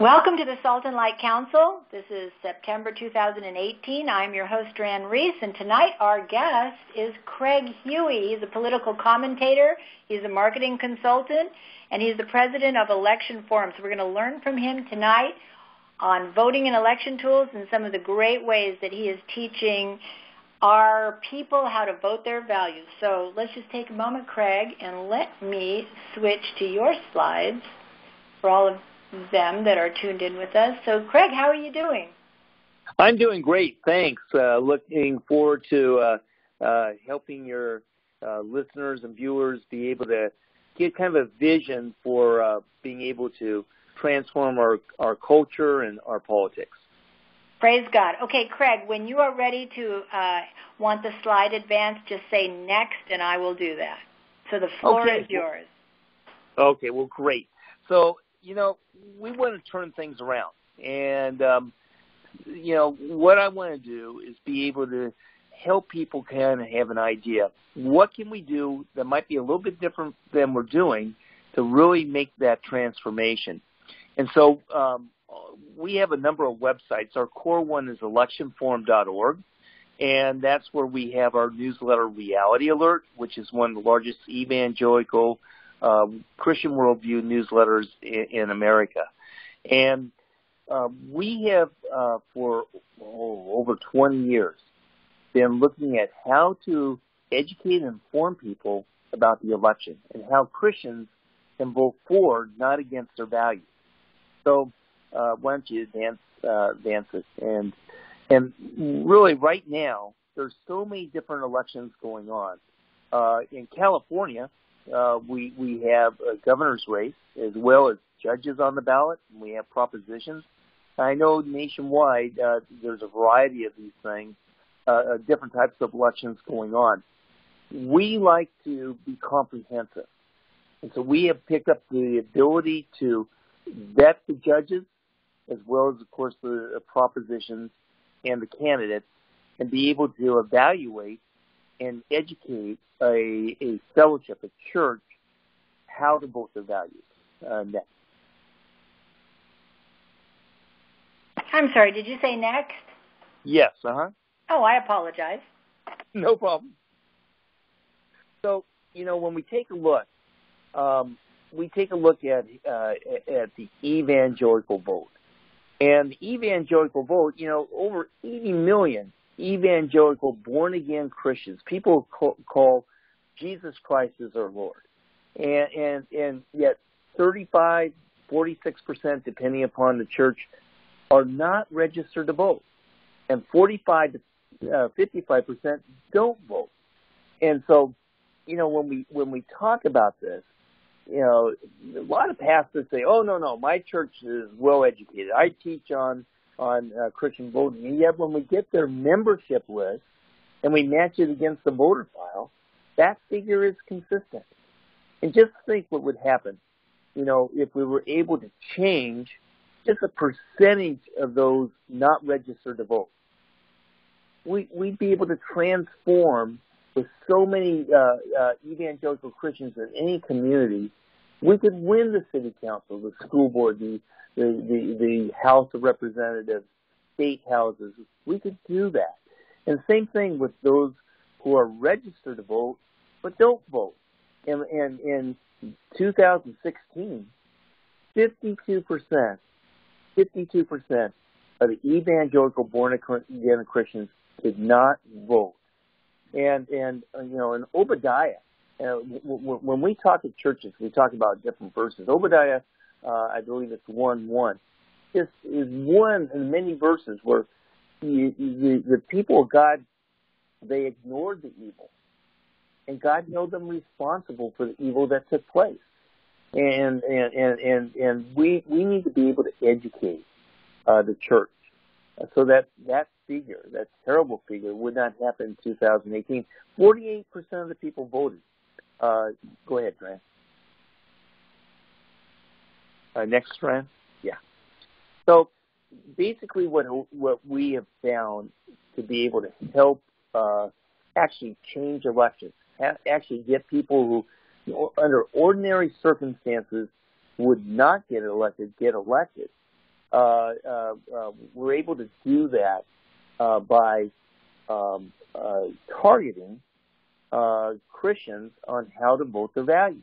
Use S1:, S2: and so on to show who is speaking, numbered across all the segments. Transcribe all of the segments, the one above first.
S1: Welcome to the Salt and Light Council. This is September 2018. I'm your host, Dran Reese, and tonight our guest is Craig Huey. He's a political commentator, he's a marketing consultant, and he's the president of Election Forum. So we're going to learn from him tonight on voting and election tools and some of the great ways that he is teaching our people how to vote their values. So let's just take a moment, Craig, and let me switch to your slides for all of them that are tuned in with us. So, Craig, how are you doing?
S2: I'm doing great, thanks. Looking forward to helping your listeners and viewers be able to get kind of a vision for being able to transform our culture and our politics.
S1: Praise God. Okay, Craig, when you are ready to want the slide advanced, just say next, and I will do that. So the floor is yours.
S2: Okay, well, great. So, we want to turn things around. And, what I want to do is be able to help people kind of have an idea. What can we do that might be a little bit different than we're doing to really make that transformation? And so we have a number of websites. Our core one is electionforum.org, and that's where we have our newsletter Reality Alert, which is one of the largest evangelical Christian worldview newsletters in America. And we have, for over 20 years, been looking at how to educate and inform people about the election and how Christians can vote for, not against their values. So why don't you advance it? And really right now, there's so many different elections going on. In California, we have a governor's race as well as judges on the ballot, and we have propositions. I know nationwide there's a variety of these things, different types of elections going on. We like to be comprehensive, and so we have picked up the ability to vet the judges as well as, of course, the propositions and the candidates and be able to evaluate and educate a fellowship, a church, how to vote their values next.
S1: I'm sorry, did you say next?
S2: Yes,
S1: Oh, I apologize.
S2: No problem. So, when we take a look, at the evangelical vote. And the evangelical vote, over 80 million evangelical born-again Christians, people call Jesus Christ as their Lord. And yet 35, 46%, depending upon the church, are not registered to vote. And 45 to 55% don't vote. And so, when we talk about this, a lot of pastors say, oh, no, my church is well-educated. I teach on Christian voting. And yet when we get their membership list and we match it against the voter file, that figure is consistent. And just think what would happen, if we were able to change just a percentage of those not registered to vote. We'd be able to transform with so many evangelical Christians in any community. We could win the city council, the school board, the House of Representatives, state houses. We could do that. And same thing with those who are registered to vote but don't vote. And in 2016, 52% of the evangelical born-again Christians did not vote. And in Obadiah, when we talk at churches, we talk about different verses. Obadiah, I believe it's 1:1. This is one in many verses where the people of God, they ignored the evil. And God held them responsible for the evil that took place. And we need to be able to educate the church so that figure, that terrible figure, would not happen in 2018. 48% of the people voted. Go ahead, Dran. Next, Dran. Yeah. So basically what we have found to be able to help actually change elections, actually get people who, under ordinary circumstances, would not get elected, we're able to do that by targeting Christians on how to vote their values.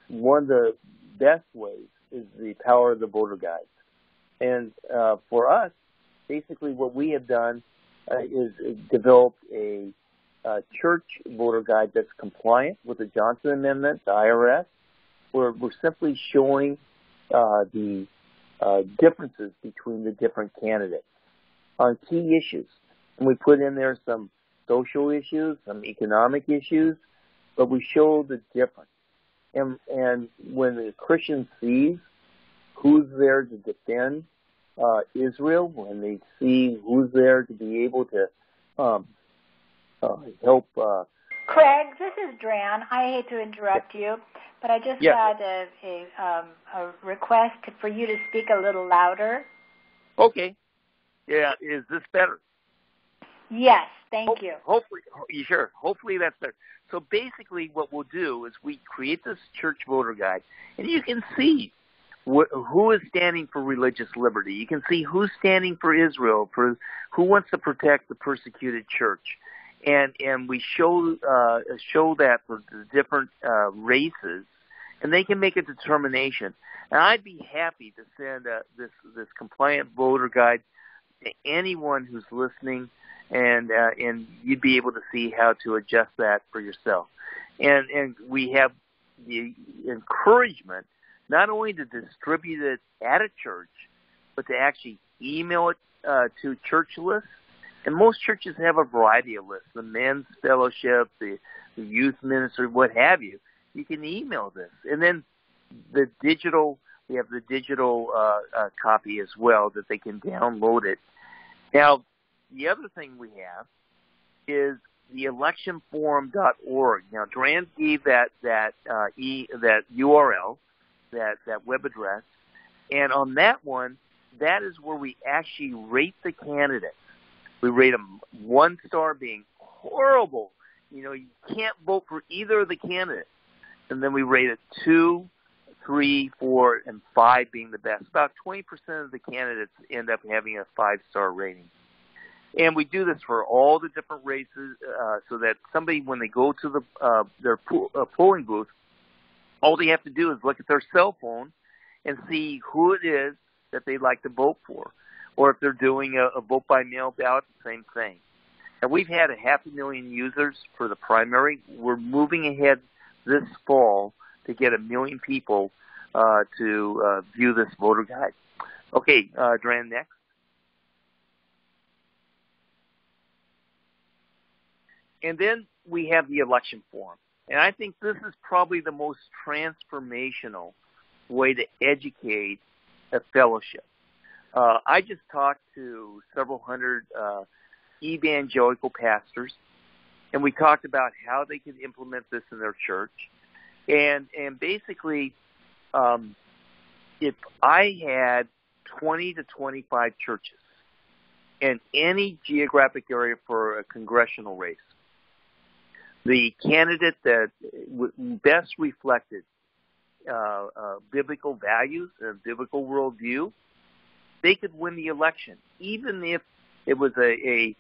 S2: One of the best ways is the power of the voter guides. And for us, basically what we have done is developed a church voter guide that's compliant with the Johnson Amendment, the IRS, where we're simply showing the differences between the different candidates on key issues. And we put in there some social issues, some economic issues, but we show the difference. And when the Christian sees who's there to defend Israel, when they see who's there to be able to help.
S1: Craig, this is Dran. I hate to interrupt you, but I just had a request for you to speak a little louder.
S2: Okay. Yeah, is this better?
S1: Yes, thank you.
S2: Hopefully, sure. Hopefully that's better. So basically what we'll do is we create this church voter guide, and you can see who is standing for religious liberty. You can see who's standing for Israel, for who wants to protect the persecuted church. And we show that for the different races, and they can make a determination. And I'd be happy to send this compliant voter guide to anyone who's listening, and you'd be able to see how to adjust that for yourself. And we have the encouragement not only to distribute it at a church, but to actually email it to church lists. And most churches have a variety of lists, the men's fellowship, the youth ministry, what have you. You can email this. And then we have the digital copy as well that they can download it. Now, the other thing we have is the electionforum.org. Now, Dran gave that URL, that web address, and on that one, that is where we actually rate the candidates. We rate them 1 star being horrible. You can't vote for either of the candidates. And then we rate it 2, 3, 4, and 5 being the best. About 20% of the candidates end up having a 5-star rating. And we do this for all the different races so that somebody, when they go to their polling booth, all they have to do is look at their cell phone and see who it is that they'd like to vote for. Or if they're doing a vote-by-mail ballot, same thing. And we've had 500,000 users for the primary. We're moving ahead this fall to get 1 million people to view this voter guide. Okay, Dran, next. And then we have the election form. And I think this is probably the most transformational way to educate a fellowship. I just talked to several hundred evangelical pastors, and we talked about how they could implement this in their church. And basically, if I had 20 to 25 churches in any geographic area for a congressional race, the candidate that best reflected biblical values and biblical worldview, they could win the election, even if it was a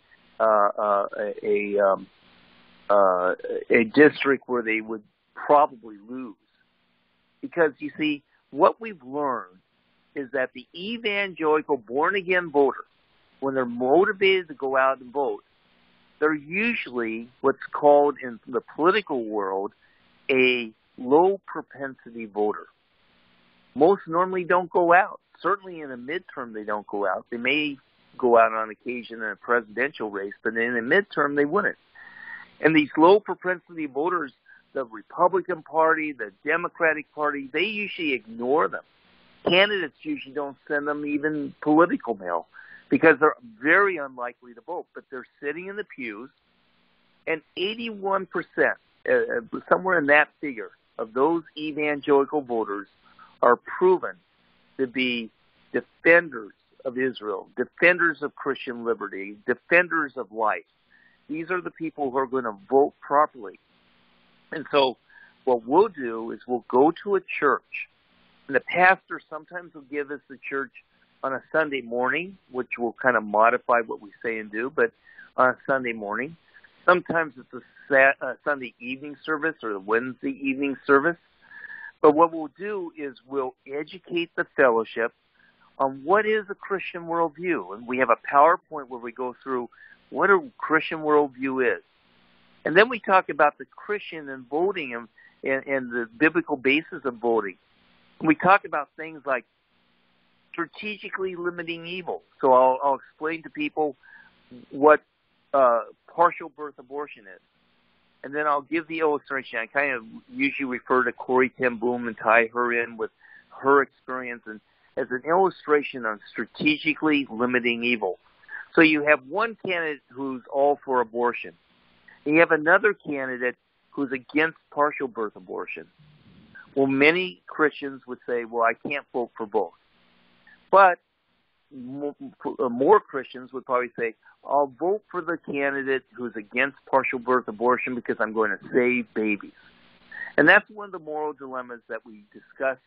S2: district where they would probably lose. Because, you see, what we've learned is that the evangelical born-again voter, when they're motivated to go out and vote, they're usually what's called in the political world a low-propensity voter. Most normally don't go out. Certainly in a midterm they don't go out. They may go out on occasion in a presidential race, but in a midterm they wouldn't. And these low-propensity voters, the Republican Party, the Democratic Party, they usually ignore them. Candidates usually don't send them even political mail because they're very unlikely to vote. But they're sitting in the pews, and 81%, somewhere in that figure, of those evangelical voters are proven to be defenders of Israel, defenders of Christian liberty, defenders of life. These are the people who are going to vote properly. And so what we'll do is we'll go to a church, and the pastor sometimes will give us the church on a Sunday morning, which will kind of modify what we say and do, but on a Sunday morning. Sometimes it's a Sunday evening service or the Wednesday evening service. But what we'll do is we'll educate the fellowship on what is a Christian worldview. And we have a PowerPoint where we go through what a Christian worldview is. And then we talk about the Christian and voting and the biblical basis of voting. And we talk about things like strategically limiting evil. So I'll explain to people what partial birth abortion is. And then I'll give the illustration. I kind of usually refer to Corrie ten Boom and tie her in with her experience and as an illustration on strategically limiting evil. So you have one candidate who's all for abortion. And you have another candidate who's against partial birth abortion. Well, many Christians would say, well, I can't vote for both. But more Christians would probably say, I'll vote for the candidate who's against partial birth abortion because I'm going to save babies. And that's one of the moral dilemmas that we discuss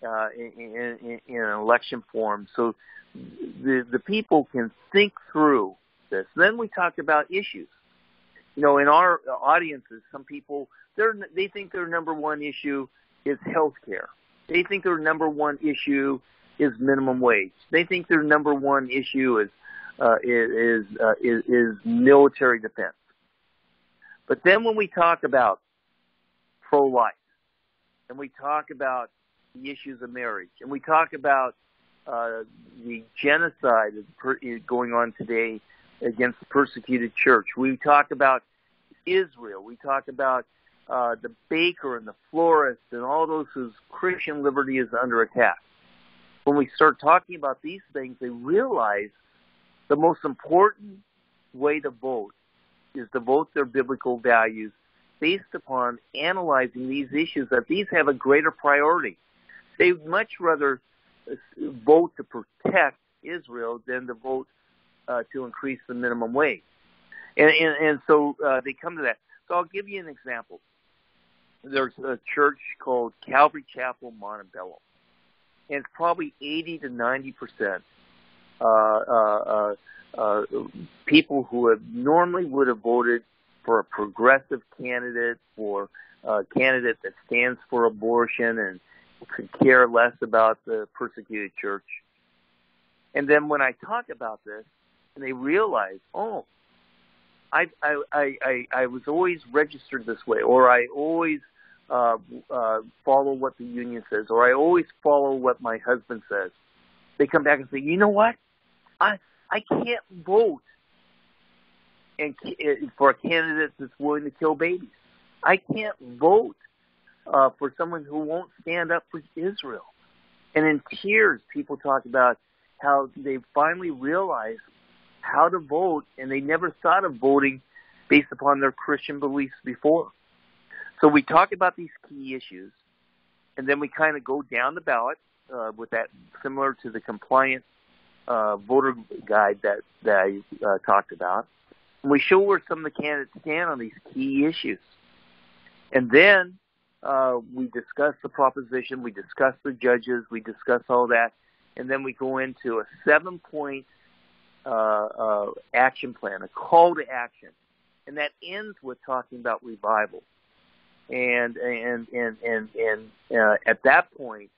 S2: in an election forum. So the people can think through this. Then we talk about issues. In our audiences, some people, they think their number one issue is health care. They think their number one issue is minimum wage. They think their number one issue is military defense. But then when we talk about pro-life, and we talk about the issues of marriage, and we talk about the genocide going on today against the persecuted church, we talk about Israel, we talk about the baker and the florist and all those whose Christian liberty is under attack. When we start talking about these things, they realize the most important way to vote is to vote their biblical values based upon analyzing these issues, that these have a greater priority. They would much rather vote to protect Israel than to vote to increase the minimum wage. And so they come to that. So I'll give you an example. There's a church called Calvary Chapel, Montebello. And it's probably 80 to 90% people who have normally would have voted for a progressive candidate, for a candidate that stands for abortion and could care less about the persecuted church. And then when I talk about this, and they realize, oh, I was always registered this way, or I always follow what the union says, or I always follow what my husband says. They come back and say, you know what? I can't vote for a candidate that's willing to kill babies. I can't vote for someone who won't stand up for Israel. And in tears, people talk about how they finally realized how to vote, and they never thought of voting based upon their Christian beliefs before. So we talk about these key issues, and then we kind of go down the ballot with that, similar to the compliant voter guide that I talked about. And we show where some of the candidates stand on these key issues. And then we discuss the proposition, we discuss the judges, we discuss all that, and then we go into a 7-point action plan, a call to action. And that ends with talking about revival. And at that point,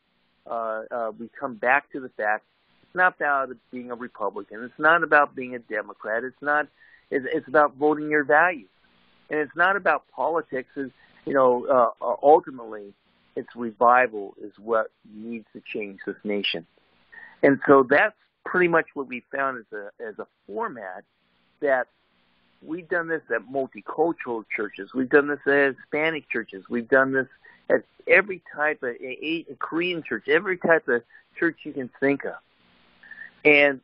S2: we come back to the fact it's not about being a Republican. It's not about being a Democrat. It's about voting your values. And it's not about politics. Ultimately, it's revival is what needs to change this nation. And so that's pretty much what we found as a format, that we've done this at multicultural churches. We've done this at Hispanic churches. We've done this at every type of a Korean church, every type of church you can think of. And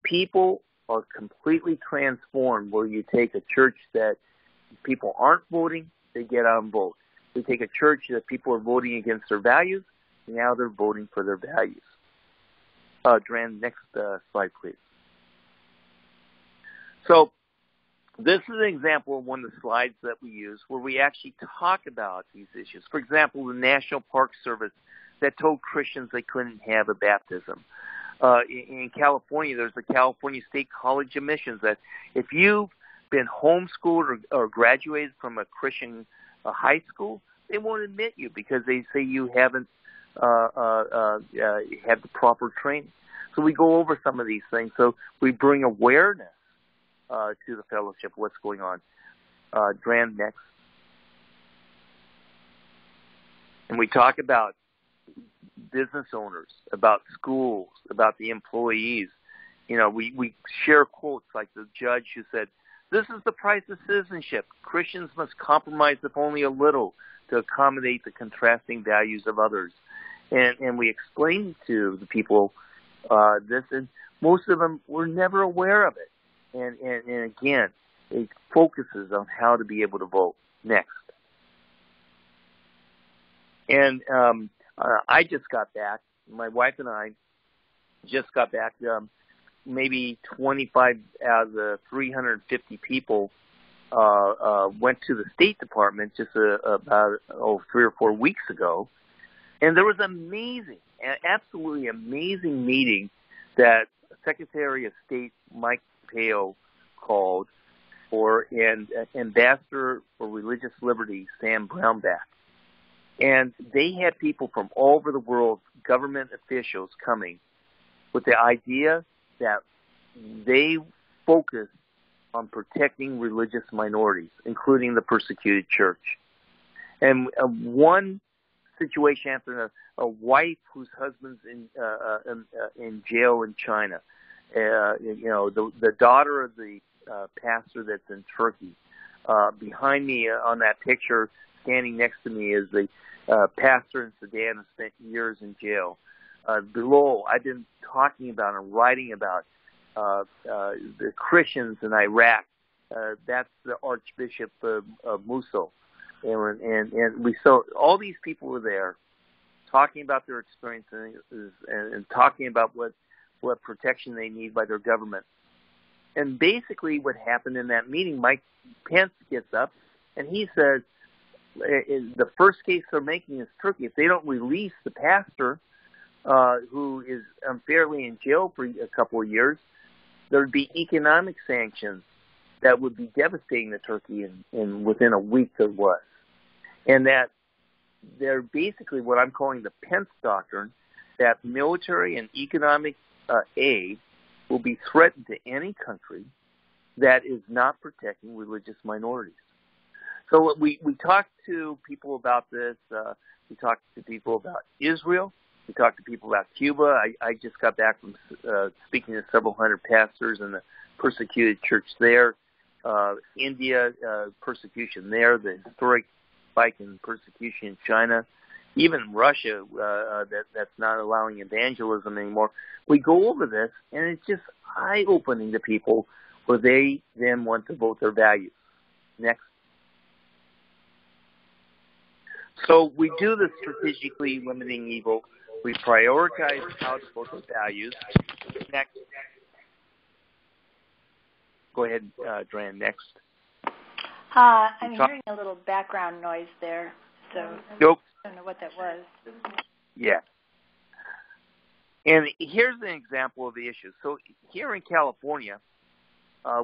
S2: people are completely transformed where you take a church that people aren't voting, they get out and vote. We take a church that people are voting against their values, now they're voting for their values. Dran, next slide, please. So this is an example of one of the slides that we use where we actually talk about these issues. For example, the National Park Service that told Christians they couldn't have a baptism. in California, there's the California State College admissions that if you've been homeschooled or graduated from a Christian high school, they won't admit you because they say you haven't had the proper training. So we go over some of these things. So we bring awareness to the fellowship, what's going on. Dran, next. And we talk about business owners, about schools, about the employees. You know, we share quotes like the judge who said, "This is the price of citizenship. Christians must compromise, if only a little, to accommodate the contrasting values of others." And we explain to the people this, and most of them were never aware of it. And again, it focuses on how to be able to vote. Next. And I just got back. My wife and I just got back. Maybe 25 out of the 350 people went to the State Department just about 3 or 4 weeks ago. And there was an absolutely amazing meeting that Secretary of State Mike Pompeo called for, and Ambassador for Religious Liberty Sam Brownback. And they had people from all over the world, government officials, coming with the idea that they focus on protecting religious minorities, including the persecuted church. And one situation after a wife whose husband's in jail in China, the daughter of the pastor that's in Turkey. Behind me on that picture, standing next to me, is the pastor in Sudan who spent years in jail. Below, I've been talking about and writing about the Christians in Iraq. That's the Archbishop of Mosul. And we saw all these people were there talking about their experiences and talking about what protection they need by their government. And basically what happened in that meeting, Mike Pence gets up and he says, the first case they're making is Turkey. If they don't release the pastor who is unfairly in jail for a couple of years, there would be economic sanctions that would be devastating to Turkey in within a week there was. And that they're basically what I'm calling the Pence doctrine, that military and economic aid will be threatened to any country that is not protecting religious minorities. So we talked to people about this. We talked to people about Israel. We talked to people about Cuba. I just got back from speaking to several hundred pastors in the persecuted church there. India, persecution there, the historic spike in persecution in China, even Russia, that's not allowing evangelism anymore. We go over this, and it's just eye-opening to people where they then want to vote their values. Next. So we do the strategically limiting evil. We prioritize how to vote their values. Next. Go ahead, Dran, next.
S1: I'm hearing a little background noise there, so
S2: nope.
S1: I don't know what that was.
S2: Yeah. And here's an example of the issue. So here in California,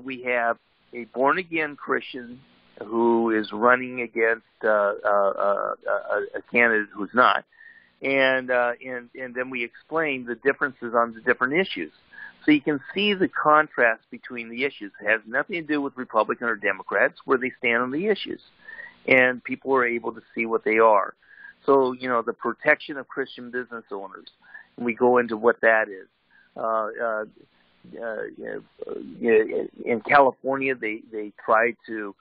S2: we have a born-again Christian who is running against a candidate who's not. And then we explain the differences on the different issues. So you can see the contrast between the issues. It has nothing to do with Republican or Democrats, where they stand on the issues. And people are able to see what they are. So, the protection of Christian business owners. And we go into what that is. In California, they try to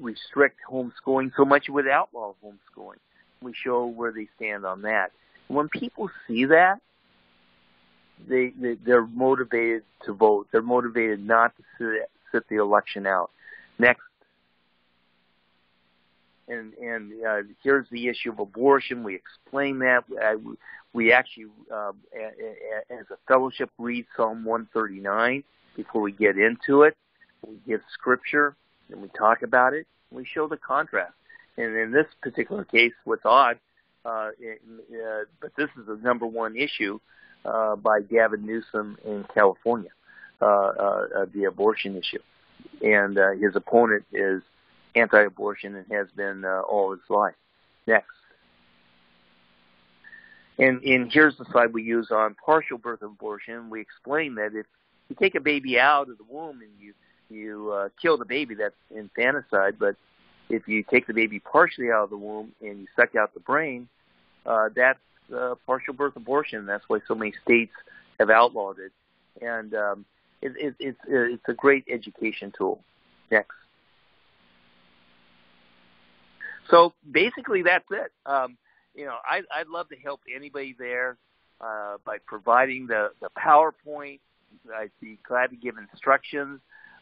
S2: restrict homeschooling so much it would outlaw homeschooling. We show where they stand on that. When people see that, they're motivated to vote. They're motivated not to sit the election out. Next. And here's the issue of abortion. We explain that. We actually, as a fellowship, read Psalm 139 before we get into it. We give scripture, and we talk about it. We show the contrast. And in this particular case, what's odd, but this is the number one issue, by Gavin Newsom in California, the abortion issue. And his opponent is anti-abortion and has been all his life. Next. And here's the slide we use on partial birth abortion. We explain that if you take a baby out of the womb and you kill the baby, that's infanticide. But if you take the baby partially out of the womb and you suck out the brain, that's partial birth abortion. That's why so many states have outlawed it. And it's a great education tool. Next. So basically that's it. I'd love to help anybody there by providing the PowerPoint. I'd be glad to give instructions.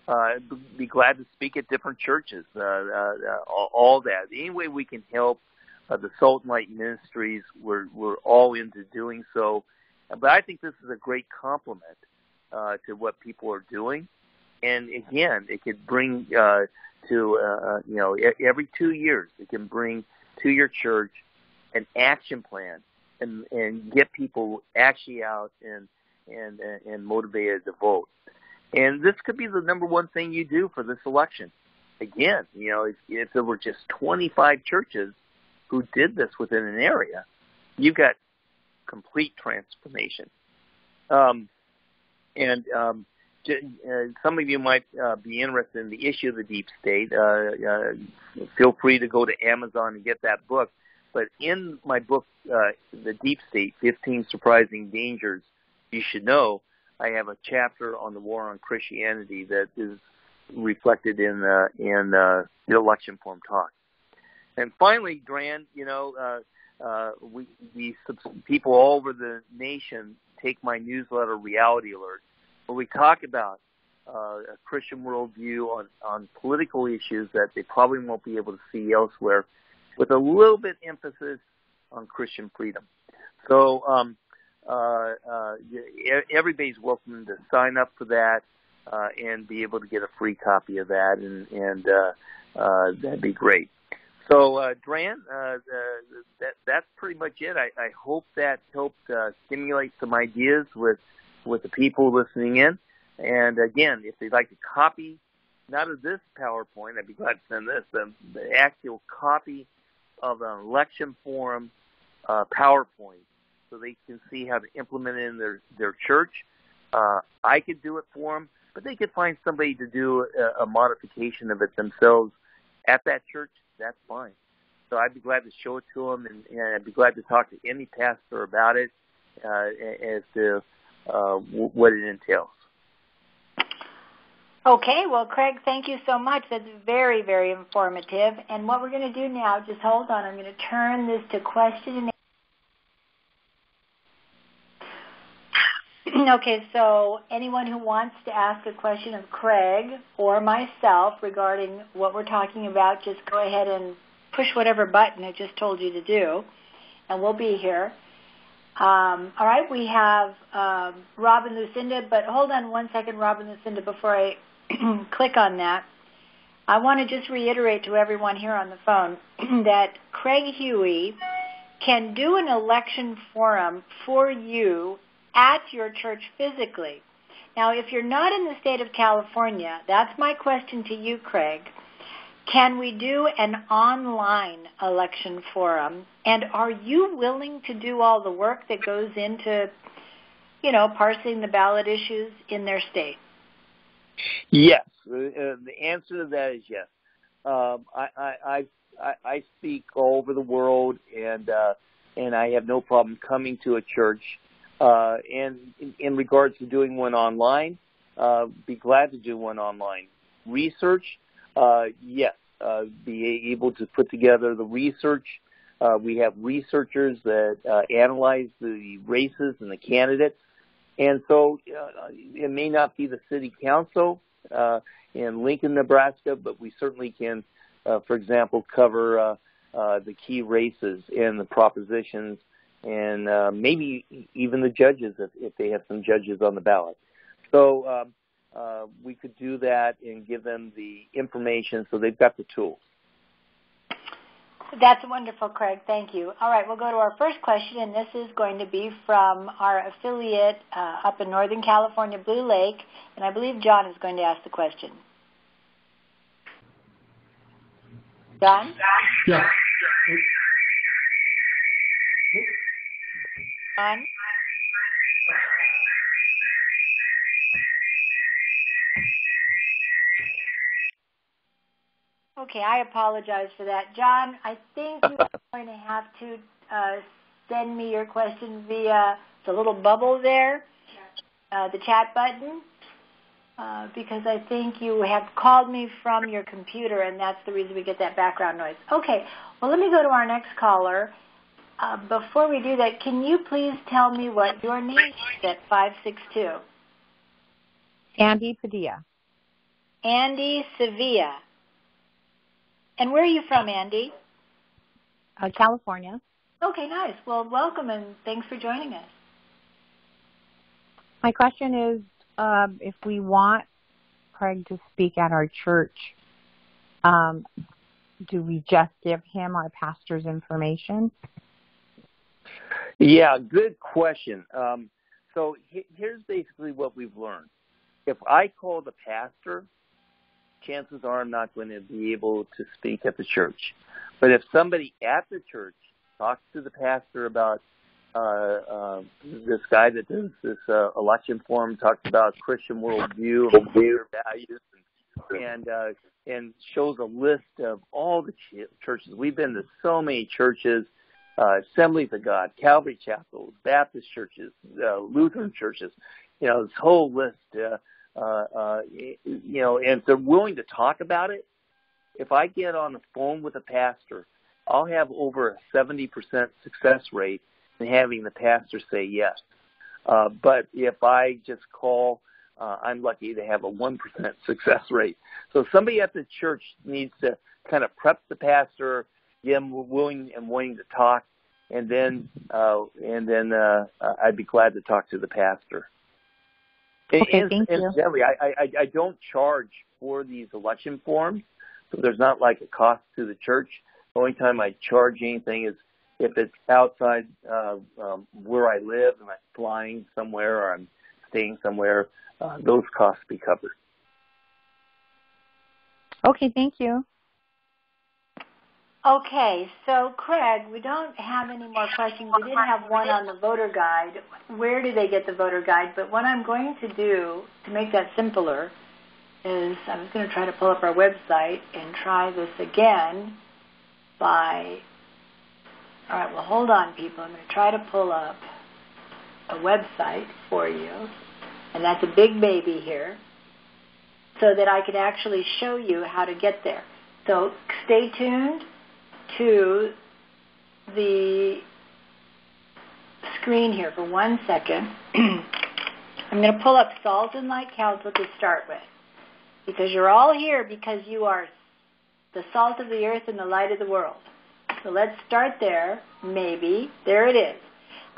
S2: I'd be glad to speak at different churches, all that. Any way we can help the Salt and Light Ministries, we're all into doing so. But I think this is a great complement to what people are doing. And again, it could bring every 2 years, it can bring to your church an action plan and get people actually out and motivated to vote. And this could be the number one thing you do for this election. Again, if there were just 25 churches who did this within an area, you got complete transformation. Some of you might be interested in the issue of the deep state. Feel free to go to Amazon and get that book. But in my book, The Deep State, 15 Surprising Dangers You Should Know, I have a chapter on the war on Christianity that is reflected in the election form talk. And finally, Dran, people all over the nation take my newsletter, Reality Alert, where we talk about a Christian worldview on political issues that they probably won't be able to see elsewhere, with a little bit emphasis on Christian freedom. So everybody's welcome to sign up for that and be able to get a free copy of that, and that'd be great. So, Dran, that's pretty much it. I hope that helped stimulate some ideas with the people listening in. And again, if they'd like a copy, not of this PowerPoint, I'd be glad to send this, the actual copy of an election forum PowerPoint, so they can see how to implement it in their church. I could do it for them, but they could find somebody to do a modification of it themselves at that church. That's fine. So I'd be glad to show it to them, and I'd be glad to talk to any pastor about it as to what it entails.
S1: Okay, well, Craig, thank you so much. That's very, very informative. And what we're going to do now, just hold on, I'm going to turn this to question and answer. Okay, so anyone who wants to ask a question of Craig or myself regarding what we're talking about, just go ahead and push whatever button I just told you to do, and we'll be here. All right, we have Rob and Lucinda, but hold on one second, Rob and Lucinda, before I click on that. I want to just reiterate to everyone here on the phone that Craig Huey can do an election forum for you at your church physically. Now, if you're not in the state of California, that's my question to you, Craig. Can we do an online election forum? And are you willing to do all the work that goes into, parsing the ballot issues in their state?
S2: Yes. The answer to that is yes. I speak all over the world, and I have no problem coming to a church. And in regards to doing one online, be glad to do one online. Research, yes, be able to put together the research. We have researchers that analyze the races and the candidates. And so it may not be the city council in Lincoln, Nebraska, but we certainly can, for example, cover the key races and the propositions, and maybe even the judges if they have some judges on the ballot. So we could do that and give them the information so they've got the tools.
S1: That's wonderful, Craig. Thank you. All right, we'll go to our first question, and this is going to be from our affiliate up in Northern California, Blue Lake, and I believe John is going to ask the question. John?
S3: Yeah.
S1: John? Okay, I apologize for that. John, I think you're going to have to send me your question via the little bubble there, the chat button, because I think you have called me from your computer, and that's the reason we get that background noise. Okay, well, let me go to our next caller. Before we do that, can you please tell me what your name is at 562?
S4: Andy Padilla.
S1: Andy Sevilla. And where are you from, Andy?
S4: California.
S1: Okay, nice. Well, welcome, and thanks for joining us.
S4: My question is, if we want Craig to speak at our church, do we just give him our pastor's information?
S2: Yeah, good question. So here's basically what we've learned. If I call the pastor, chances are I'm not going to be able to speak at the church. But if somebody at the church talks to the pastor about this guy that does this election forum, talks about Christian worldview and their values, and shows a list of all the churches. We've been to so many churches, Assemblies of God, Calvary chapels, Baptist churches, Lutheran churches, this whole list. And if they're willing to talk about it, if I get on the phone with a pastor, I'll have over a 70% success rate in having the pastor say yes. But if I just call, I'm lucky to have a 1% success rate. So somebody at the church needs to kind of prep the pastor, get them willing and wanting to talk, and then I'd be glad to talk to the pastor.
S4: Okay, thank you.
S2: Incidentally, I don't charge for these election forms, so there's not like a cost to the church. The only time I charge anything is if it's outside where I live and I'm flying somewhere or I'm staying somewhere, those costs be covered.
S4: Okay, thank you.
S1: Okay, so Craig, we don't have any more questions. We did have one on the voter guide. Where do they get the voter guide? But what I'm going to do to make that simpler is I was going to try to pull up our website and try this again by, all right, well, hold on, people. I'm going to try to pull up a website for you, and that's a big baby here, so that I can actually show you how to get there. So stay tuned to the screen here for 1 second. I'm going to pull up Salt and Light Council to start with, because you're all here because you are the salt of the earth and the light of the world. So let's start there, maybe. There it is.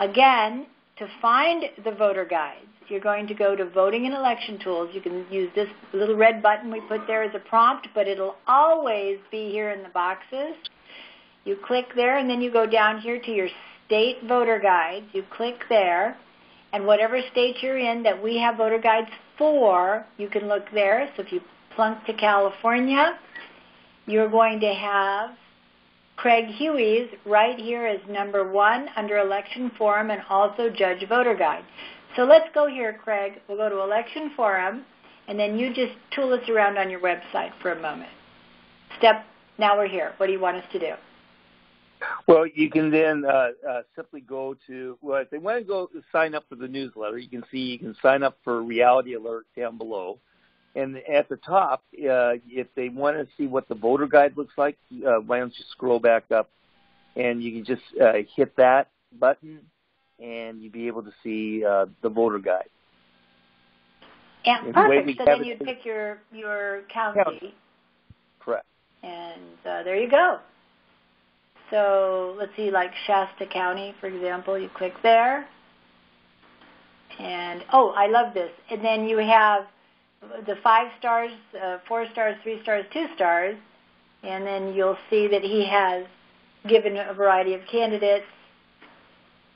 S1: Again, to find the voter guides, you're going to go to Voting and Election Tools. You can use this little red button we put there as a prompt, but it'll always be here in the boxes. You click there, and then you go down here to your state voter guides. You click there, and whatever state you're in that we have voter guides for, you can look there. So if you plunk to California, you're going to have Craig Huey's right here as number 1 under Election Forum and also Judge Voter Guide. So let's go here, Craig. We'll go to Election Forum, and then you just tool us around on your website for a moment. Now we're here. What do you want us to do?
S2: Well, you can then simply go to, if they want to go sign up for the newsletter, you can sign up for Reality Alert down below. And at the top, if they want to see what the voter guide looks like, why don't you scroll back up, and you can just hit that button, and you'll be able to see the voter guide.
S1: Yeah, perfect. So then you'd pick your county.
S2: Correct.
S1: And there you go. So let's see, like Shasta County, for example. You click there. And, I love this. And then you have the 5 stars, 4 stars, 3 stars, 2 stars. And then you'll see that he has given a variety of candidates.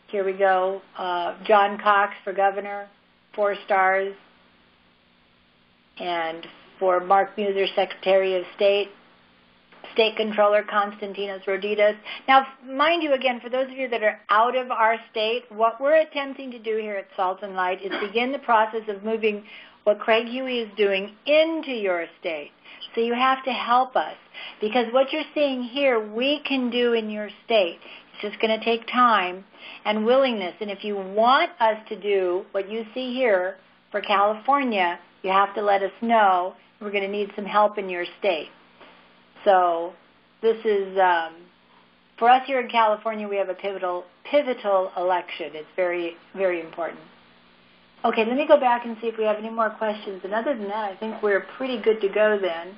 S1: Here we go. John Cox for governor, 4 stars. And for Mark Muser, Secretary of State. State Controller Konstantinos Roditas. Now, mind you, again, for those of you that are out of our state, what we're attempting to do here at Salt and Light is begin the process of moving what Craig Huey is doing into your state. So you have to help us, because what you're seeing here, we can do in your state. It's just going to take time and willingness. And if you want us to do what you see here for California, you have to let us know. We're going to need some help in your state. So this is, for us here in California, we have a pivotal election. It's very, very important. Okay, let me go back and see if we have any more questions. And other than that, I think we're pretty good to go then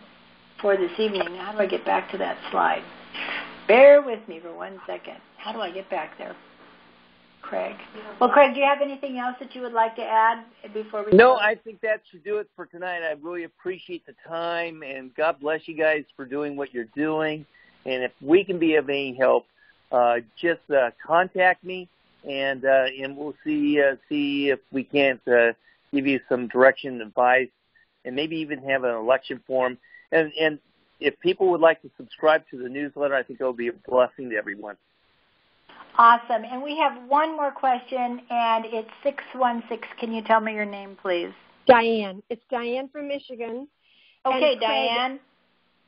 S1: for this evening. How do I get back to that slide? Bear with me for 1 second. How do I get back there? Craig. Well, Craig, do you have anything else that you would like to add before we
S2: No,
S1: close?
S2: I think that should do it for tonight. I really appreciate the time, and God bless you guys for doing what you're doing. And if we can be of any help, just contact me, and we'll see if we can't give you some direction and advice, and maybe even have an election form. And if people would like to subscribe to the newsletter, I think it will be a blessing to everyone.
S1: Awesome. And we have one more question, and it's 616. Can you tell me your name, please?
S3: Diane. It's Diane from Michigan.
S1: Okay, Diane.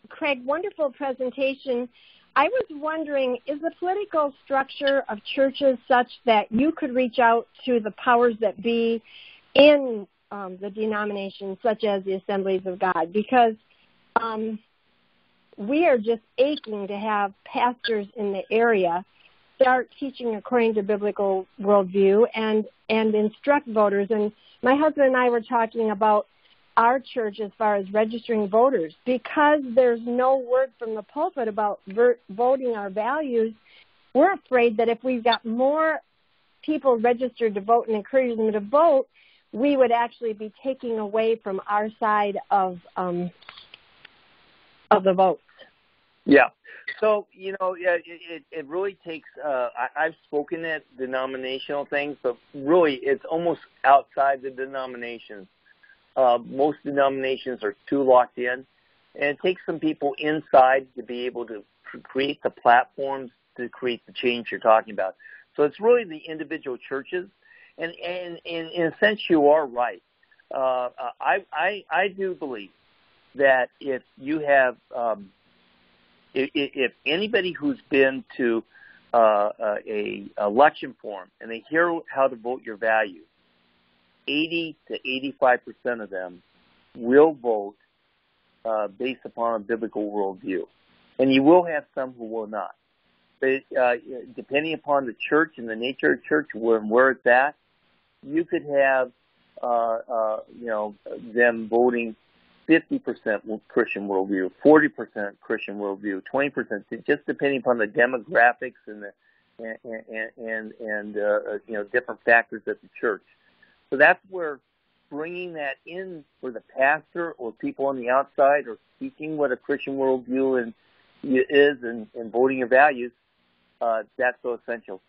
S3: Craig, wonderful presentation. I was wondering, is the political structure of churches such that you could reach out to the powers that be in the denominations, such as the Assemblies of God? Because we are just aching to have pastors in the area start teaching according to biblical worldview and instruct voters. And my husband and I were talking about our church as far as registering voters. Because there's no word from the pulpit about voting our values, we're afraid that if we've got more people registered to vote and encourage them to vote, we would actually be taking away from our side of the votes.
S2: Yeah. So, it really takes, I've spoken at denominational things, but really it's almost outside the denominations. Most denominations are too locked in, and it takes some people inside to be able to create the platforms to create the change you're talking about. So it's really the individual churches, and in a sense you are right. I do believe that if you have if anybody who's been to a election forum and they hear how to vote your values, 80 to 85% of them will vote based upon a biblical worldview. And you will have some who will not. But depending upon the church and the nature of the church and where it's at, you could have them voting 50% Christian worldview, 40% Christian worldview, 20%, just depending upon the demographics and the different factors at the church. So that's where bringing that in for the pastor or people on the outside or teaching what a Christian worldview is and voting your values, that's so essential.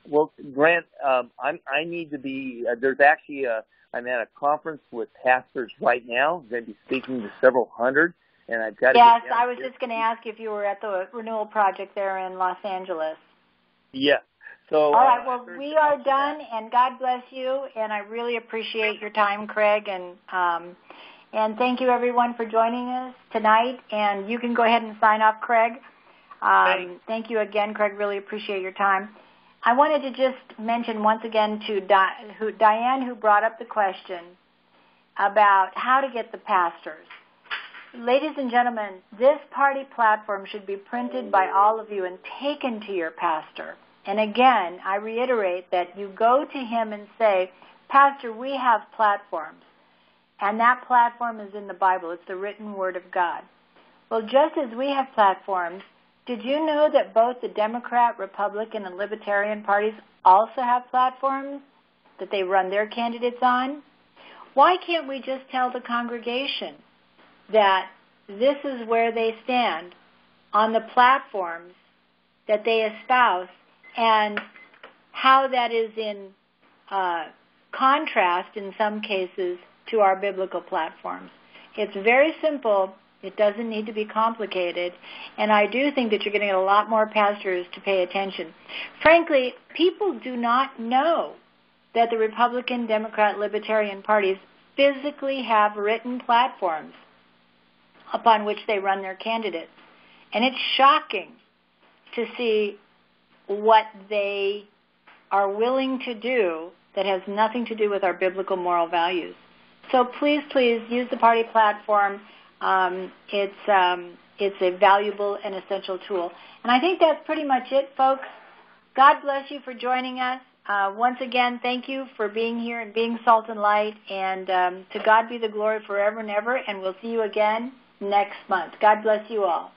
S2: Well, Grant, I need to be. There's actually I'm at a conference with pastors right now. I'm going to be speaking to several hundred, and I've got to.
S1: Yes, I was just going to ask if you were at the Renewal Project there in Los Angeles.
S2: Yeah. So.
S1: All right. Well, we are done, and God bless you. And I really appreciate your time, Craig, and thank you everyone for joining us tonight. And you can go ahead and sign off, Craig. Thank you again, Craig. Really appreciate your time. I wanted to just mention once again to Diane, who brought up the question about how to get the pastors. Ladies and gentlemen, this party platform should be printed by all of you and taken to your pastor. And again, I reiterate that you go to him and say, Pastor, we have platforms. And that platform is in the Bible. It's the written word of God. Well, just as we have platforms, did you know that both the Democrat, Republican, and Libertarian parties also have platforms that they run their candidates on? Why can't we just tell the congregation that this is where they stand on the platforms that they espouse and how that is in contrast in some cases to our biblical platforms. It's very simple. It doesn't need to be complicated. And I do think that you're going to get a lot more pastors to pay attention. Frankly, people do not know that the Republican, Democrat, Libertarian parties physically have written platforms upon which they run their candidates. And it's shocking to see what they are willing to do that has nothing to do with our biblical moral values. So please, please use the party platform. It's a valuable and essential tool. And I think that's pretty much it, folks. God bless you for joining us. Once again, thank you for being here and being salt and light. And to God be the glory forever and ever. And we'll see you again next month. God bless you all.